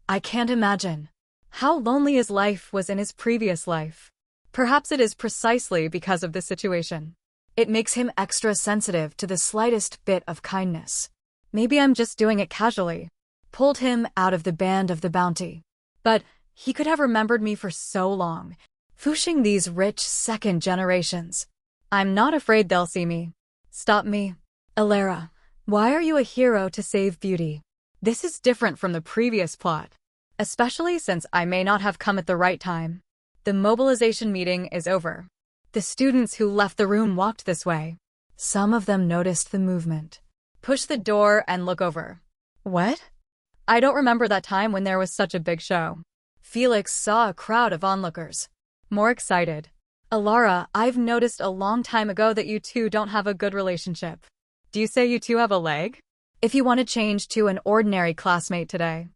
I can't imagine how lonely his life was in his previous life. Perhaps it is precisely because of this situation. It makes him extra sensitive to the slightest bit of kindness. Maybe I'm just doing it casually. Pulled him out of the band of the bounty. But he could have remembered me for so long. Fooshing these rich second generations. I'm not afraid they'll see me. Stop me. Alara, why are you a hero to save beauty? This is different from the previous plot. Especially since I may not have come at the right time. The mobilization meeting is over. The students who left the room walked this way. Some of them noticed the movement. Push the door and look over. What? I don't remember that time when there was such a big show. Felix saw a crowd of onlookers. More excited. Alara, I've noticed a long time ago that you two don't have a good relationship. Do you say you two have a leg? If you want to change to an ordinary classmate today.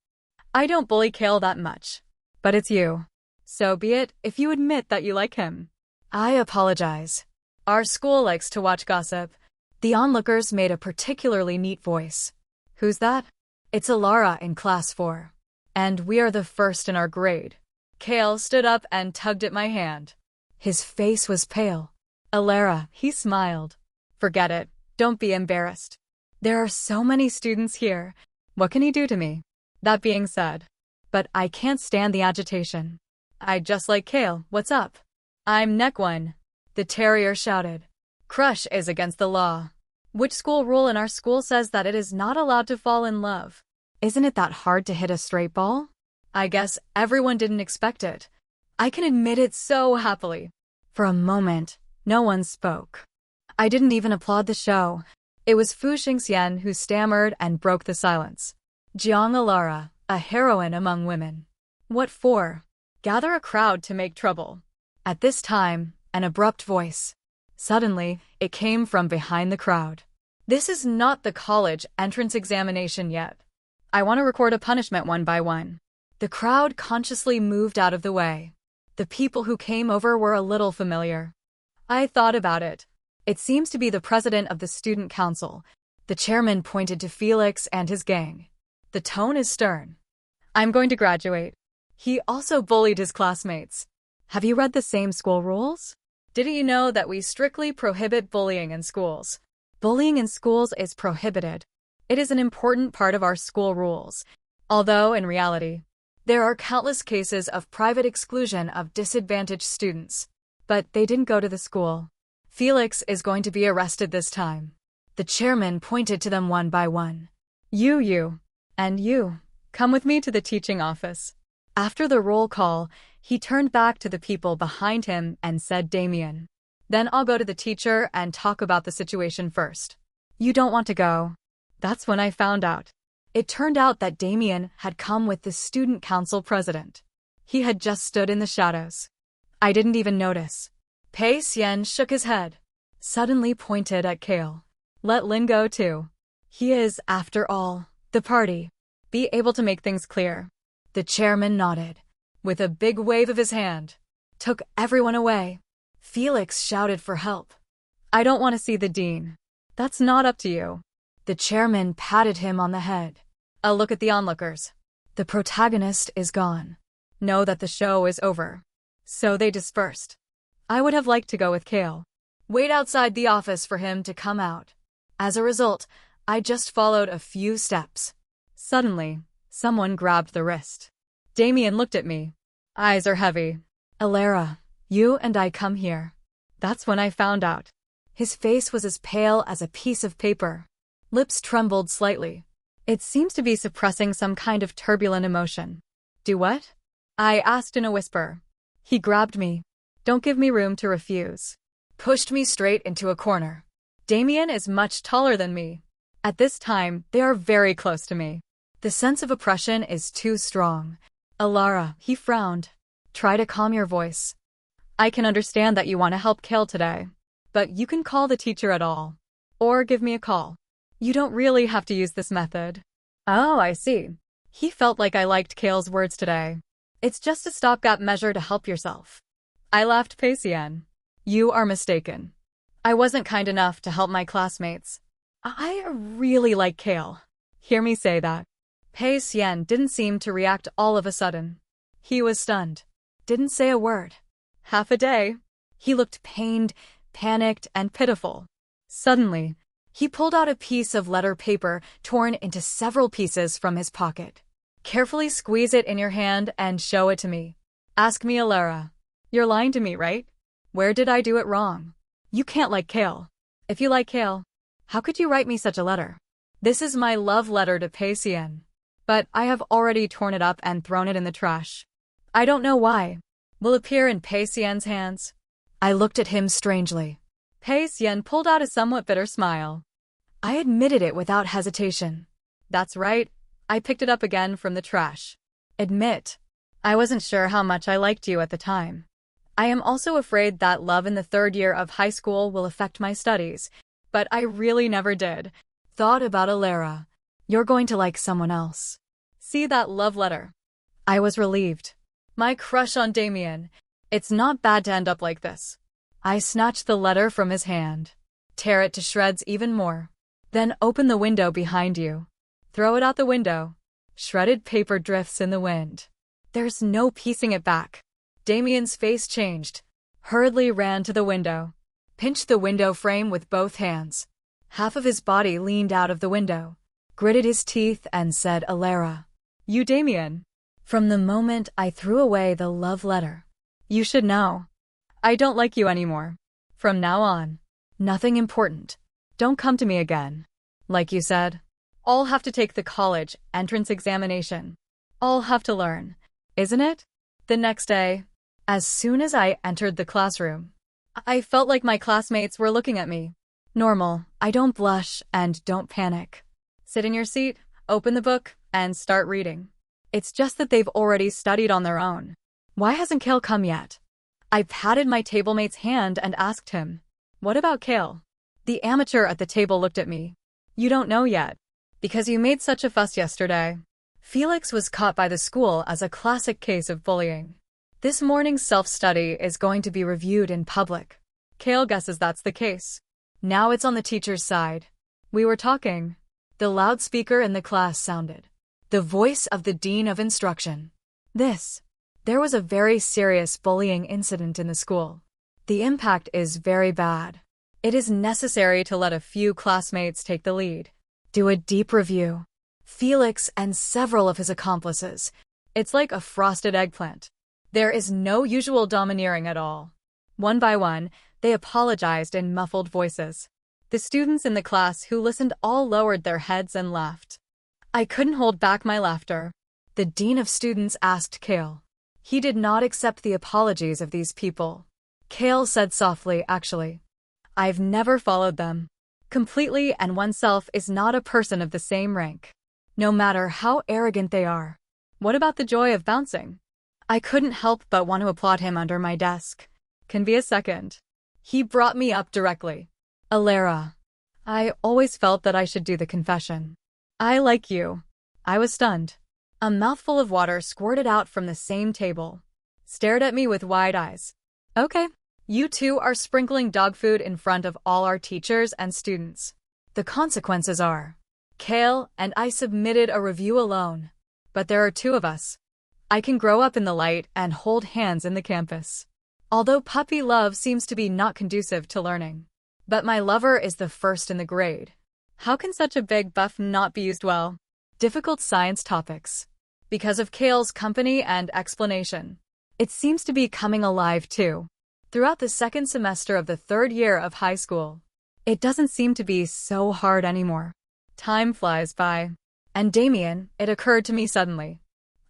I don't bully Kale that much. But it's you. So be it if you admit that you like him. I apologize. Our school likes to watch gossip. The onlookers made a particularly neat voice. Who's that? It's Alara in class 4. And we are the first in our grade. Kale stood up and tugged at my hand. His face was pale. Alara, he smiled. Forget it. Don't be embarrassed. There are so many students here. What can he do to me? That being said. But I can't stand the agitation. I just like Kale. What's up? I'm neck one. The terrier shouted. Crush is against the law. Which school rule in our school says that it is not allowed to fall in love? Isn't it that hard to hit a straight ball? I guess everyone didn't expect it. I can admit it so happily. For a moment, no one spoke. I didn't even applaud the show. It was Fu Xingxian who stammered and broke the silence. Jiang Alara, a heroine among women. What for? Gather a crowd to make trouble. At this time, an abrupt voice. Suddenly, it came from behind the crowd. This is not the college entrance examination yet. I want to record a punishment one by one. The crowd consciously moved out of the way. The people who came over were a little familiar. I thought about it. It seems to be the president of the student council. The chairman pointed to Felix and his gang. The tone is stern. I'm going to graduate. He also bullied his classmates. Have you read the same school rules? Didn't you know that we strictly prohibit bullying in schools? Bullying in schools is prohibited. It is an important part of our school rules. Although, in reality, there are countless cases of private exclusion of disadvantaged students. But they didn't go to the school. Felix is going to be arrested this time. The chairman pointed to them one by one. You, and you, come with me to the teaching office. After the roll call, he turned back to the people behind him and said, Damien. Then I'll go to the teacher and talk about the situation first. You don't want to go. That's when I found out. It turned out that Damien had come with the student council president. He had just stood in the shadows. I didn't even notice. Pei Xian shook his head. Suddenly pointed at Kale. Let Lin go too. He is, after all, the party. Be able to make things clear. The chairman nodded, with a big wave of his hand. Took everyone away. Felix shouted for help. I don't want to see the dean. That's not up to you. The chairman patted him on the head. A look at the onlookers. The protagonist is gone. Know that the show is over. So they dispersed. I would have liked to go with Kale. Wait outside the office for him to come out. As a result, I just followed a few steps. Suddenly, someone grabbed the wrist. Damien looked at me. Eyes are heavy. Alara, you and I come here. That's when I found out. His face was as pale as a piece of paper. Lips trembled slightly. It seems to be suppressing some kind of turbulent emotion. Do what? I asked in a whisper. He grabbed me. Don't give me room to refuse. Pushed me straight into a corner. Damien is much taller than me. At this time, they are very close to me. The sense of oppression is too strong. Alara, he frowned. Try to calm your voice. I can understand that you want to help Kale today, but you can call the teacher at all. Or give me a call. You don't really have to use this method. Oh, I see. He felt like I liked Kale's words today. It's just a stopgap measure to help yourself. I laughed. Paisian. You are mistaken. I wasn't kind enough to help my classmates. I really like Kale. Hear me say that. Pei Xian didn't seem to react all of a sudden. He was stunned. Didn't say a word. Half a day. He looked pained, panicked, and pitiful. Suddenly, he pulled out a piece of letter paper torn into several pieces from his pocket. Carefully squeeze it in your hand and show it to me. Ask me, Alara. You're lying to me, right? Where did I do it wrong? You can't like Kale. If you like Kale, how could you write me such a letter? This is my love letter to Pei Xian. But I have already torn it up and thrown it in the trash. I don't know why. Will appear in Pei Xian's hands. I looked at him strangely. Pei Xian pulled out a somewhat bitter smile. I admitted it without hesitation. That's right. I picked it up again from the trash. Admit. I wasn't sure how much I liked you at the time. I am also afraid that love in the third year of high school will affect my studies, but I really never did. Thought about Alara. You're going to like someone else. See that love letter? I was relieved. My crush on Damien. It's not bad to end up like this. I snatched the letter from his hand. Tear it to shreds even more. Then open the window behind you. Throw it out the window. Shredded paper drifts in the wind. There's no piecing it back. Damien's face changed. Hurriedly ran to the window. Pinched the window frame with both hands. Half of his body leaned out of the window. Gritted his teeth and said, Alara. You, Damien. From the moment I threw away the love letter. You should know. I don't like you anymore. From now on. Nothing important. Don't come to me again. Like you said. All have to take the college entrance examination. All have to learn. Isn't it? The next day, as soon as I entered the classroom, I felt like my classmates were looking at me. Normal. I don't blush and don't panic. Sit in your seat, open the book, and start reading. It's just that they've already studied on their own. Why hasn't Kale come yet? I patted my tablemate's hand and asked him, what about Kale? The amateur at the table looked at me. You don't know yet. Because you made such a fuss yesterday. Felix was caught by the school as a classic case of bullying. This morning's self-study is going to be reviewed in public. Kale guesses that's the case. Now it's on the teacher's side. We were talking. The loudspeaker in the class sounded. The voice of the dean of instruction. There was a very serious bullying incident in the school. The impact is very bad. It is necessary to let a few classmates take the lead. Do a deep review. Felix and several of his accomplices. It's like a frosted eggplant. There is no usual domineering at all. One by one, they apologized in muffled voices. The students in the class who listened all lowered their heads and laughed. I couldn't hold back my laughter. The dean of students asked Kale. He did not accept the apologies of these people. Kale said softly, actually. I've never followed them. Completely, and oneself is not a person of the same rank. No matter how arrogant they are. What about the joy of bouncing? I couldn't help but want to applaud him under my desk. Can be a second. He brought me up directly. Alara. I always felt that I should do the confession. I like you. I was stunned. A mouthful of water squirted out from the same table. Stared at me with wide eyes. Okay. You two are sprinkling dog food in front of all our teachers and students. The consequences are. Kale and I submitted a review alone. But there are two of us. I can grow up in the light and hold hands in the campus. Although puppy love seems to be not conducive to learning. But my lover is the first in the grade. How can such a big buff not be used well? Difficult science topics. Because of Kale's company and explanation. It seems to be coming alive too. Throughout the second semester of the third year of high school. It doesn't seem to be so hard anymore. Time flies by. And Damien, it occurred to me suddenly.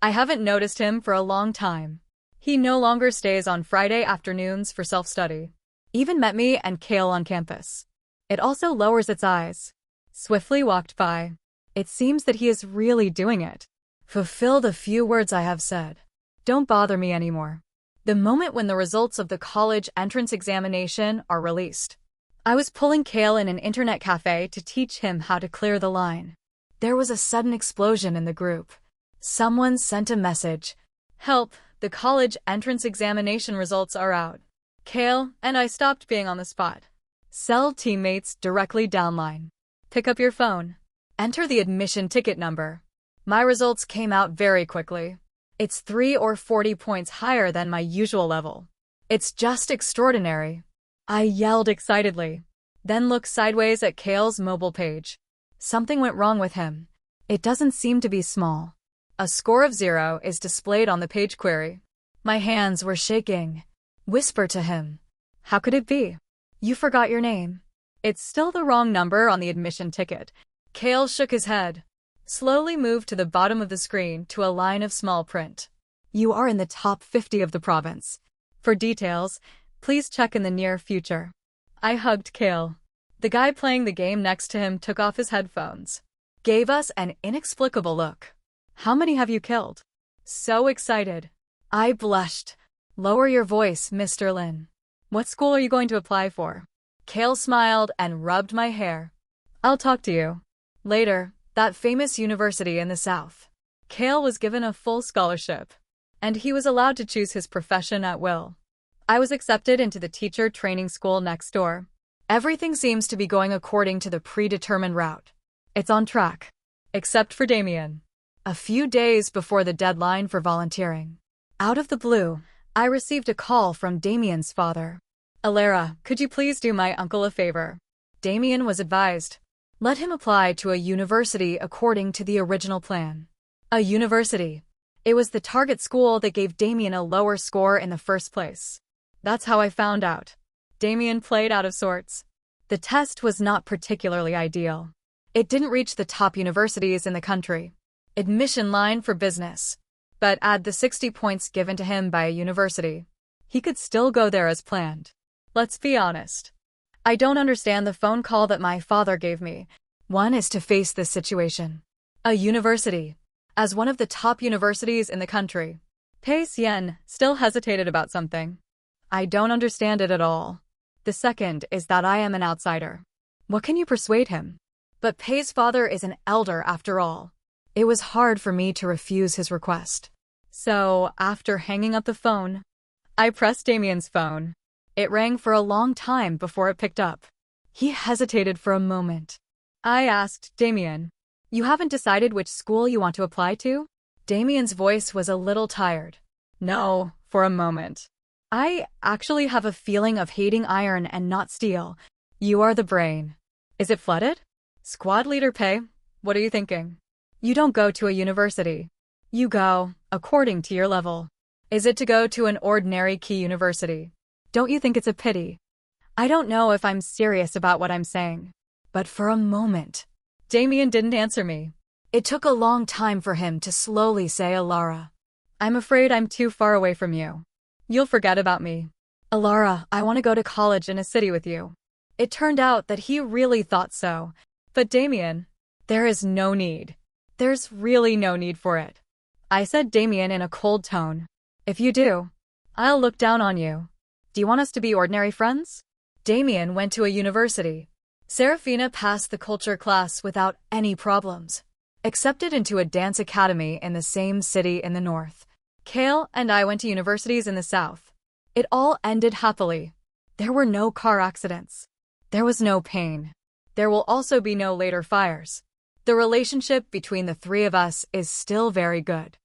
I haven't noticed him for a long time. He no longer stays on Friday afternoons for self-study. Even met me and Kale on campus. It also lowers its eyes. Swiftly walked by. It seems that he is really doing it. Fulfill the few words I have said. Don't bother me anymore. The moment when the results of the college entrance examination are released. I was pulling Kale in an internet cafe to teach him how to clear the line. There was a sudden explosion in the group. Someone sent a message. Help, the college entrance examination results are out. Kale and I stopped being on the spot. Cell teammates directly downline. Pick up your phone. Enter the admission ticket number. My results came out very quickly. It's 3 or 40 points higher than my usual level. It's just extraordinary. I yelled excitedly. Then looked sideways at Kale's mobile page. Something went wrong with him. It doesn't seem to be small. A score of 0 is displayed on the page query. My hands were shaking. Whisper to him. How could it be? You forgot your name. It's still the wrong number on the admission ticket. Kale shook his head. Slowly moved to the bottom of the screen to a line of small print. You are in the top 50 of the province. For details, please check in the near future. I hugged Kale. The guy playing the game next to him took off his headphones. Gave us an inexplicable look. How many have you killed? So excited. I blushed. Lower your voice, Mr. Lin. What school are you going to apply for? Kale smiled and rubbed my hair. I'll talk to you later. That famous university in the south. Kale was given a full scholarship. And he was allowed to choose his profession at will. I was accepted into the teacher training school next door. Everything seems to be going according to the predetermined route. It's on track. Except for Damien. A few days before the deadline for volunteering. Out of the blue, I received a call from Damien's father. Alara, could you please do my uncle a favor? Damien was advised. Let him apply to a university according to the original plan. A university. It was the target school that gave Damien a lower score in the first place. That's how I found out. Damien played out of sorts. The test was not particularly ideal. It didn't reach the top universities in the country. Admission line for business. But add the 60 points given to him by a university. He could still go there as planned. Let's be honest. I don't understand the phone call that my father gave me. One is to face this situation. A university. As one of the top universities in the country. Pei Xian still hesitated about something. I don't understand it at all. The second is that I am an outsider. What can you persuade him? But Pei's father is an elder after all. It was hard for me to refuse his request. So, after hanging up the phone, I pressed Damien's phone. It rang for a long time before it picked up. He hesitated for a moment. I asked, Damien, you haven't decided which school you want to apply to? Damien's voice was a little tired. No, for a moment. I actually have a feeling of hating iron and not steel. You are the brain. Is it flooded? Squad leader Pei, what are you thinking? You don't go to a university. You go, according to your level. Is it to go to an ordinary key university? Don't you think it's a pity? I don't know if I'm serious about what I'm saying. But for a moment, Damien didn't answer me. It took a long time for him to slowly say, Alara, I'm afraid I'm too far away from you. You'll forget about me. Alara, I want to go to college in a city with you. It turned out that he really thought so. But Damien, there is no need. There's really no need for it. I said Damien in a cold tone. If you do, I'll look down on you. Do you want us to be ordinary friends? Damien went to a university. Serafina passed the culture class without any problems. Accepted into a dance academy in the same city in the north. Kale and I went to universities in the south. It all ended happily. There were no car accidents. There was no pain. There will also be no later fires. The relationship between the three of us is still very good.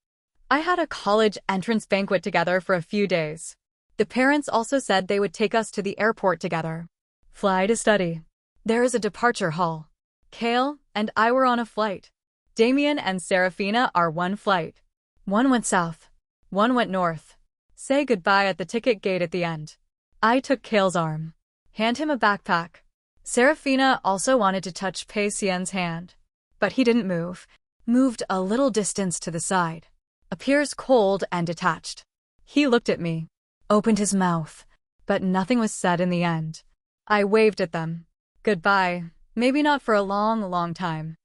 I had a college entrance banquet together for a few days. The parents also said they would take us to the airport together. Fly to study. There is a departure hall. Kale and I were on a flight. Damien and Serafina are one flight. One went south. One went north. Say goodbye at the ticket gate at the end. I took Kale's arm. Hand him a backpack. Serafina also wanted to touch Pei Xian's hand. But he didn't move. Moved a little distance to the side. Appears cold and detached. He looked at me. Opened his mouth. But nothing was said in the end. I waved at them. Goodbye. Maybe not for a long, long time.